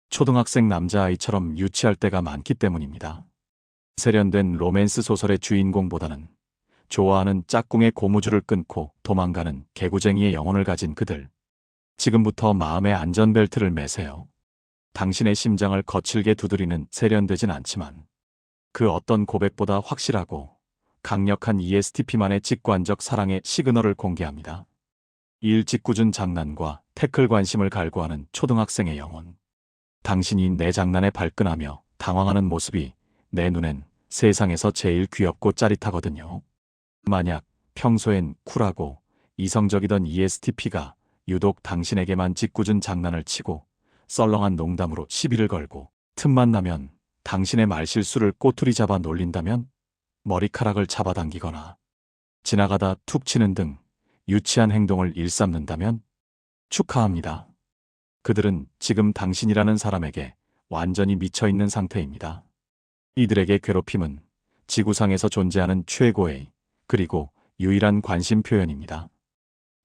초등학생 남자아이처럼 유치할 때가 많기 때문입니다. 세련된 로맨스 소설의 주인공보다는 좋아하는 짝꿍의 고무줄을 끊고 도망가는 개구쟁이의 영혼을 가진 그들. 지금부터 마음의 안전벨트를 매세요. 당신의 심장을 거칠게 두드리는 세련되진 않지만 그 어떤 고백보다 확실하고 강력한 ESTP만의 직관적 사랑의 시그널을 공개합니다. 일직구준 장난과 태클 관심을 갈구하는 초등학생의 영혼. 당신이 내 장난에 발끈하며 당황하는 모습이 내 눈엔 세상에서 제일 귀엽고 짜릿하거든요. 만약 평소엔 쿨하고 이성적이던 ESTP가 유독 당신에게만 짓궂은 장난을 치고 썰렁한 농담으로 시비를 걸고 틈만 나면 당신의 말실수를 꼬투리 잡아 놀린다면, 머리카락을 잡아당기거나 지나가다 툭 치는 등 유치한 행동을 일삼는다면 축하합니다. 그들은 지금 당신이라는 사람에게 완전히 미쳐있는 상태입니다. 이들에게 괴롭힘은 지구상에서 존재하는 최고의 그리고 유일한 관심 표현입니다.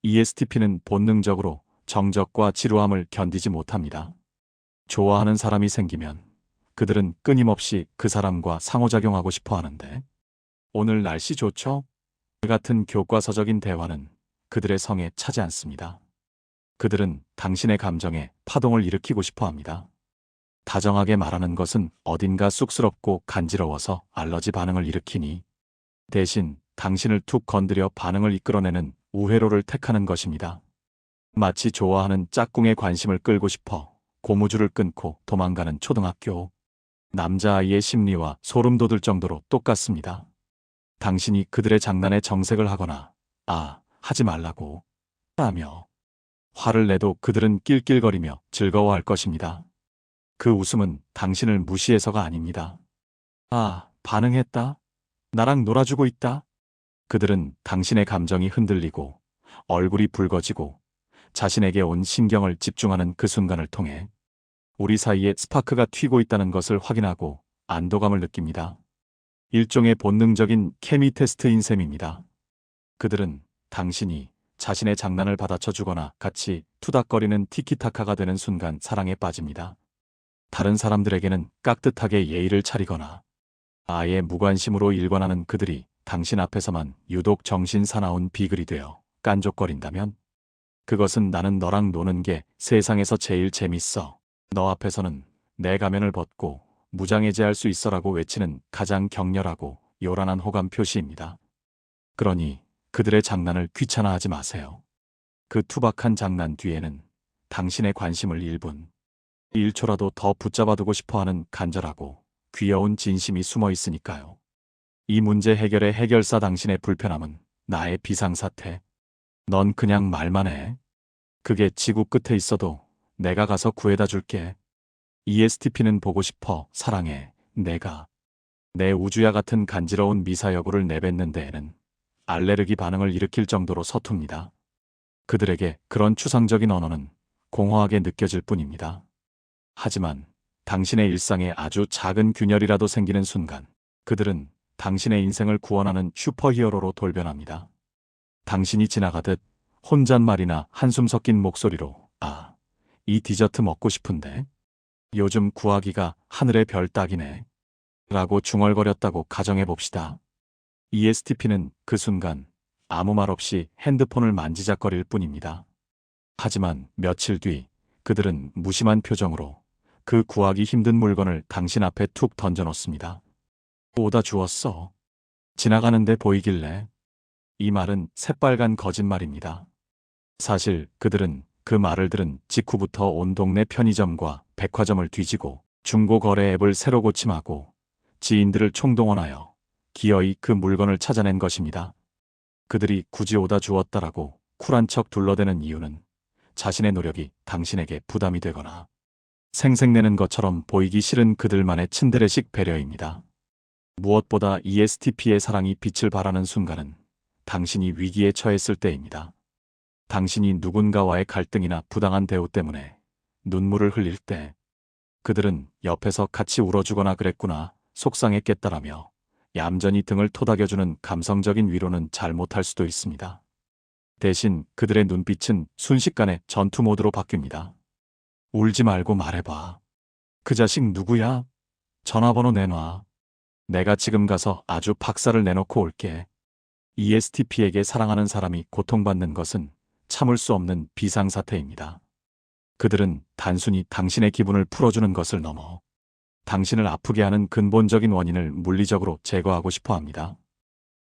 ESTP는 본능적으로 정적과 지루함을 견디지 못합니다. 좋아하는 사람이 생기면 그들은 끊임없이 그 사람과 상호작용하고 싶어 하는데, 오늘 날씨 좋죠? 같은 교과서적인 대화는 그들의 성에 차지 않습니다. 그들은 당신의 감정에 파동을 일으키고 싶어 합니다. 다정하게 말하는 것은 어딘가 쑥스럽고 간지러워서 알러지 반응을 일으키니 대신 당신을 툭 건드려 반응을 이끌어내는 우회로를 택하는 것입니다. 마치 좋아하는 짝꿍의 관심을 끌고 싶어 고무줄을 끊고 도망가는 초등학교 남자아이의 심리와 소름 돋을 정도로 똑같습니다. 당신이 그들의 장난에 정색을 하거나 하지 말라고 하며 화를 내도 그들은 낄낄거리며 즐거워할 것입니다. 그 웃음은 당신을 무시해서가 아닙니다. 반응했다. 나랑 놀아주고 있다. 그들은 당신의 감정이 흔들리고 얼굴이 붉어지고 자신에게 온 신경을 집중하는 그 순간을 통해 우리 사이에 스파크가 튀고 있다는 것을 확인하고 안도감을 느낍니다. 일종의 본능적인 케미 테스트인 셈입니다. 그들은 당신이 자신의 장난을 받아쳐주거나 같이 투닥거리는 티키타카가 되는 순간 사랑에 빠집니다. 다른 사람들에게는 깍듯하게 예의를 차리거나 아예 무관심으로 일관하는 그들이 당신 앞에서만 유독 정신 사나운 비글이 되어 깐족거린다면 그것은 나는 너랑 노는 게 세상에서 제일 재밌어. 너 앞에서는 내 가면을 벗고 무장해제할 수 있어라고 외치는 가장 격렬하고 요란한 호감 표시입니다. 그러니 그들의 장난을 귀찮아하지 마세요. 그 투박한 장난 뒤에는 당신의 관심을 1분, 1초라도 더 붙잡아두고 싶어하는 간절하고 귀여운 진심이 숨어 있으니까요. 이 문제 해결의 해결사 당신의 불편함은 나의 비상사태. 넌 그냥 말만 해. 그게 지구 끝에 있어도 내가 가서 구해다 줄게. ESTP는 보고 싶어, 사랑해, 내가. 내 우주야 같은 간지러운 미사여구를 내뱉는 데에는 알레르기 반응을 일으킬 정도로 서툽니다. 그들에게 그런 추상적인 언어는 공허하게 느껴질 뿐입니다. 하지만 당신의 일상에 아주 작은 균열이라도 생기는 순간 그들은 당신의 인생을 구원하는 슈퍼히어로로 돌변합니다. 당신이 지나가듯 혼잣말이나 한숨 섞인 목소리로 아, 이 디저트 먹고 싶은데 요즘 구하기가 하늘의 별 따기네 라고 중얼거렸다고 가정해봅시다. ESTP는 그 순간 아무 말 없이 핸드폰을 만지작거릴 뿐입니다. 하지만 며칠 뒤 그들은 무심한 표정으로 그 구하기 힘든 물건을 당신 앞에 툭 던져놓습니다. 오다 주웠어. 지나가는데 보이길래. 이 말은 새빨간 거짓말입니다. 사실 그들은 그 말을 들은 직후부터 온 동네 편의점과 백화점을 뒤지고 중고거래 앱을 새로 고침하고 지인들을 총동원하여 기어이 그 물건을 찾아낸 것입니다. 그들이 굳이 오다 주었다라고 쿨한 척 둘러대는 이유는 자신의 노력이 당신에게 부담이 되거나 생색내는 것처럼 보이기 싫은 그들만의 츤데레식 배려입니다. 무엇보다 ESTP의 사랑이 빛을 발하는 순간은 당신이 위기에 처했을 때입니다. 당신이 누군가와의 갈등이나 부당한 대우 때문에 눈물을 흘릴 때 그들은 옆에서 같이 울어주거나 그랬구나 속상했겠다라며 얌전히 등을 토닥여주는 감성적인 위로는 잘 못할 수도 있습니다. 대신 그들의 눈빛은 순식간에 전투 모드로 바뀝니다. 울지 말고 말해봐. 그 자식 누구야? 전화번호 내놔. 내가 지금 가서 아주 박살을 내놓고 올게. ESTP에게 사랑하는 사람이 고통받는 것은 참을 수 없는 비상사태입니다. 그들은 단순히 당신의 기분을 풀어주는 것을 넘어 당신을 아프게 하는 근본적인 원인을 물리적으로 제거하고 싶어 합니다.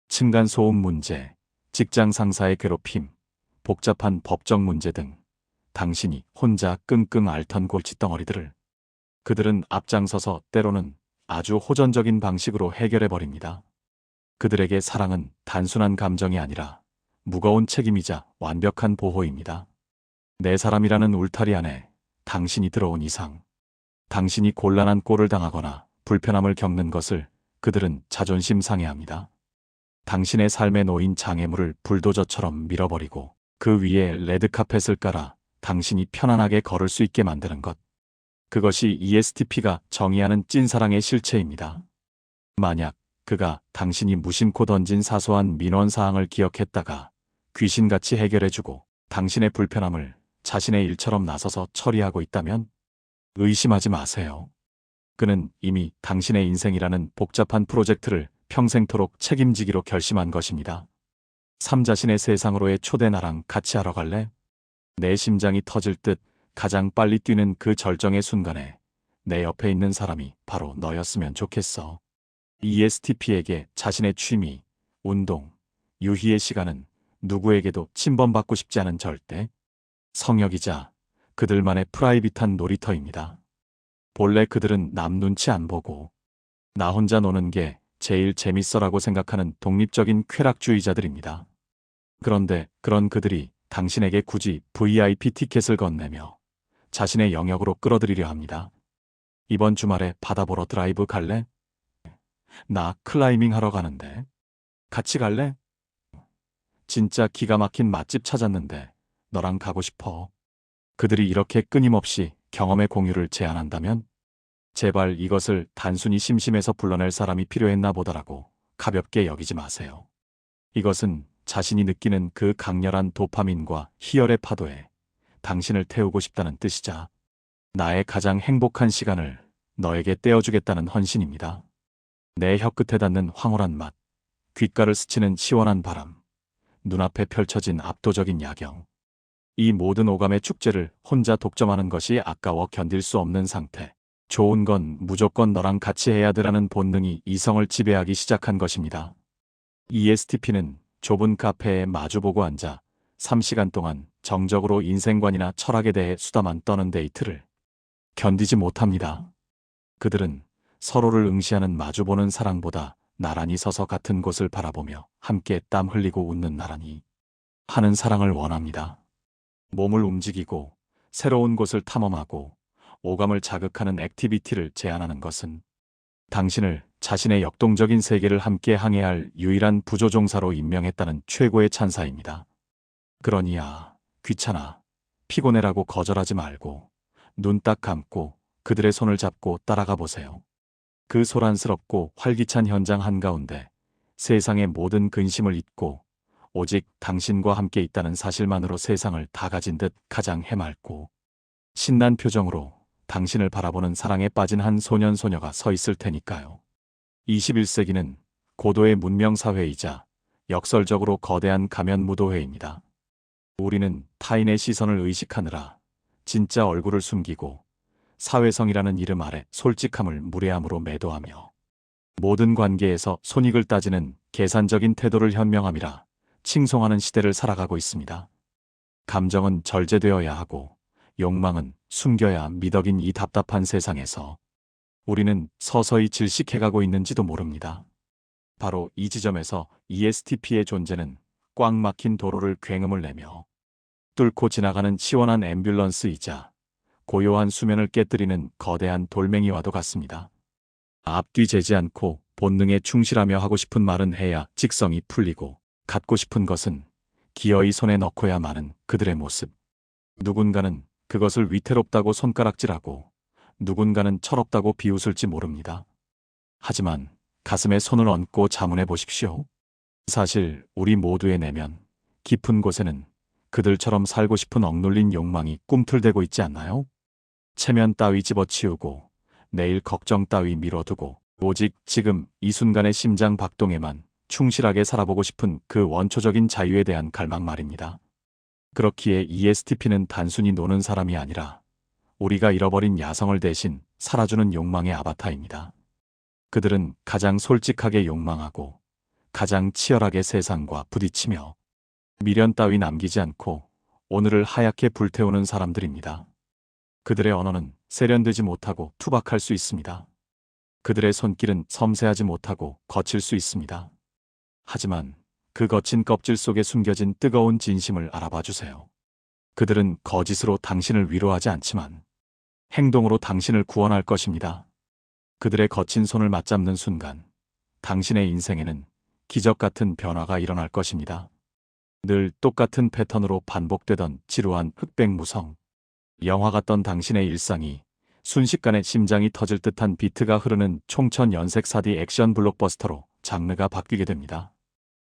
층간소음 문제, 직장 상사의 괴롭힘, 복잡한 법적 문제 등 당신이 혼자 끙끙 앓던 골칫덩어리들을 그들은 앞장서서 때로는 아주 호전적인 방식으로 해결해버립니다. 그들에게 사랑은 단순한 감정이 아니라 무거운 책임이자 완벽한 보호입니다. 내 사람이라는 울타리 안에 당신이 들어온 이상 당신이 곤란한 꼴을 당하거나 불편함을 겪는 것을 그들은 자존심 상해합니다. 당신의 삶에 놓인 장애물을 불도저처럼 밀어버리고 그 위에 레드카펫을 깔아 당신이 편안하게 걸을 수 있게 만드는 것. 그것이 ESTP가 정의하는 찐사랑의 실체입니다. 만약 그가 당신이 무심코 던진 사소한 민원사항을 기억했다가 귀신같이 해결해주고 당신의 불편함을 자신의 일처럼 나서서 처리하고 있다면 의심하지 마세요. 그는 이미 당신의 인생이라는 복잡한 프로젝트를 평생토록 책임지기로 결심한 것입니다. 삶 자신의 세상으로의 초대 나랑 같이 하러 갈래? 내 심장이 터질 듯 가장 빨리 뛰는 그 절정의 순간에 내 옆에 있는 사람이 바로 너였으면 좋겠어. ESTP에게 자신의 취미, 운동, 유희의 시간은 누구에게도 침범받고 싶지 않은 절대 성역이자 그들만의 프라이빗한 놀이터입니다. 본래 그들은 남 눈치 안 보고 나 혼자 노는 게 제일 재밌어라고 생각하는 독립적인 쾌락주의자들입니다. 그런데 그런 그들이 당신에게 굳이 VIP 티켓을 건네며 자신의 영역으로 끌어들이려 합니다. 이번 주말에 바다 보러 드라이브 갈래? 나 클라이밍 하러 가는데. 같이 갈래? 진짜 기가 막힌 맛집 찾았는데 너랑 가고 싶어. 그들이 이렇게 끊임없이 경험의 공유를 제안한다면 제발 이것을 단순히 심심해서 불러낼 사람이 필요했나 보다라고 가볍게 여기지 마세요. 이것은 자신이 느끼는 그 강렬한 도파민과 희열의 파도에 당신을 태우고 싶다는 뜻이자 나의 가장 행복한 시간을 너에게 떼어주겠다는 헌신입니다. 내 혀끝에 닿는 황홀한 맛, 귓가를 스치는 시원한 바람, 눈앞에 펼쳐진 압도적인 야경. 이 모든 오감의 축제를 혼자 독점하는 것이 아까워 견딜 수 없는 상태. 좋은 건 무조건 너랑 같이 해야 되라는 본능이 이성을 지배하기 시작한 것입니다. ESTP는 좁은 카페에 마주보고 앉아 3시간 동안 정적으로 인생관이나 철학에 대해 수다만 떠는 데이트를 견디지 못합니다. 그들은 서로를 응시하는 마주보는 사랑보다 나란히 서서 같은 곳을 바라보며 함께 땀 흘리고 웃는 나란히 하는 사랑을 원합니다. 몸을 움직이고 새로운 곳을 탐험하고 오감을 자극하는 액티비티를 제안하는 것은 당신을 자신의 역동적인 세계를 함께 항해할 유일한 부조종사로 임명했다는 최고의 찬사입니다. 그러니 귀찮아, 피곤해라고 거절하지 말고 눈 딱 감고 그들의 손을 잡고 따라가 보세요. 그 소란스럽고 활기찬 현장 한가운데 세상의 모든 근심을 잊고 오직 당신과 함께 있다는 사실만으로 세상을 다 가진 듯 가장 해맑고 신난 표정으로 당신을 바라보는 사랑에 빠진 한 소년 소녀가 서 있을 테니까요. 21세기는 고도의 문명사회이자 역설적으로 거대한 가면 무도회입니다. 우리는 타인의 시선을 의식하느라 진짜 얼굴을 숨기고 사회성이라는 이름 아래 솔직함을 무례함으로 매도하며 모든 관계에서 손익을 따지는 계산적인 태도를 현명함이라 칭송하는 시대를 살아가고 있습니다. 감정은 절제되어야 하고 욕망은 숨겨야 미덕인 이 답답한 세상에서 우리는 서서히 질식해가고 있는지도 모릅니다. 바로 이 지점에서 ESTP의 존재는 꽉 막힌 도로를 굉음을 내며 뚫고 지나가는 시원한 앰뷸런스이자 고요한 수면을 깨뜨리는 거대한 돌멩이와도 같습니다. 앞뒤 재지 않고 본능에 충실하며 하고 싶은 말은 해야 직성이 풀리고 갖고 싶은 것은 기어이 손에 넣고야 마는 그들의 모습. 누군가는 그것을 위태롭다고 손가락질하고 누군가는 철없다고 비웃을지 모릅니다. 하지만 가슴에 손을 얹고 자문해 보십시오. 사실 우리 모두의 내면 깊은 곳에는 그들처럼 살고 싶은 억눌린 욕망이 꿈틀대고 있지 않나요? 체면 따위 집어치우고 내일 걱정 따위 미뤄두고 오직 지금 이 순간의 심장 박동에만 충실하게 살아보고 싶은 그 원초적인 자유에 대한 갈망 말입니다. 그렇기에 ESTP는 단순히 노는 사람이 아니라 우리가 잃어버린 야성을 대신 살아주는 욕망의 아바타입니다. 그들은 가장 솔직하게 욕망하고 가장 치열하게 세상과 부딪히며 미련 따위 남기지 않고 오늘을 하얗게 불태우는 사람들입니다. 그들의 언어는 세련되지 못하고 투박할 수 있습니다. 그들의 손길은 섬세하지 못하고 거칠 수 있습니다. 하지만 그 거친 껍질 속에 숨겨진 뜨거운 진심을 알아봐 주세요. 그들은 거짓으로 당신을 위로하지 않지만 행동으로 당신을 구원할 것입니다. 그들의 거친 손을 맞잡는 순간 당신의 인생에는 기적 같은 변화가 일어날 것입니다. 늘 똑같은 패턴으로 반복되던 지루한 흑백무성, 영화 같던 당신의 일상이 순식간에 심장이 터질 듯한 비트가 흐르는 총천 연색 사디 액션 블록버스터로 장르가 바뀌게 됩니다.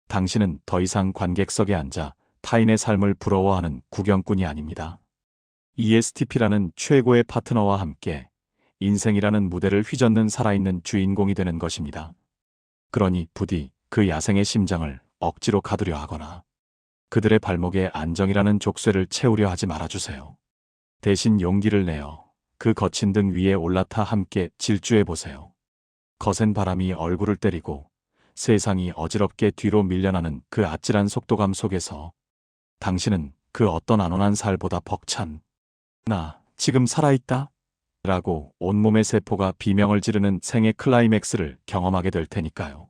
당신은 더 이상 관객석에 앉아 타인의 삶을 부러워하는 구경꾼이 아닙니다. ESTP라는 최고의 파트너와 함께 인생이라는 무대를 휘젓는 살아있는 주인공이 되는 것입니다. 그러니 부디 그 야생의 심장을 억지로 가두려 하거나 그들의 발목에 안정이라는 족쇄를 채우려 하지 말아주세요. 대신 용기를 내어 그 거친 등 위에 올라타 함께 질주해보세요. 거센 바람이 얼굴을 때리고 세상이 어지럽게 뒤로 밀려나는 그 아찔한 속도감 속에서 당신은 그 어떤 안온한 살보다 벅찬 나 지금 살아있다 라고 온몸의 세포가 비명을 지르는 생의 클라이맥스를 경험하게 될 테니까요.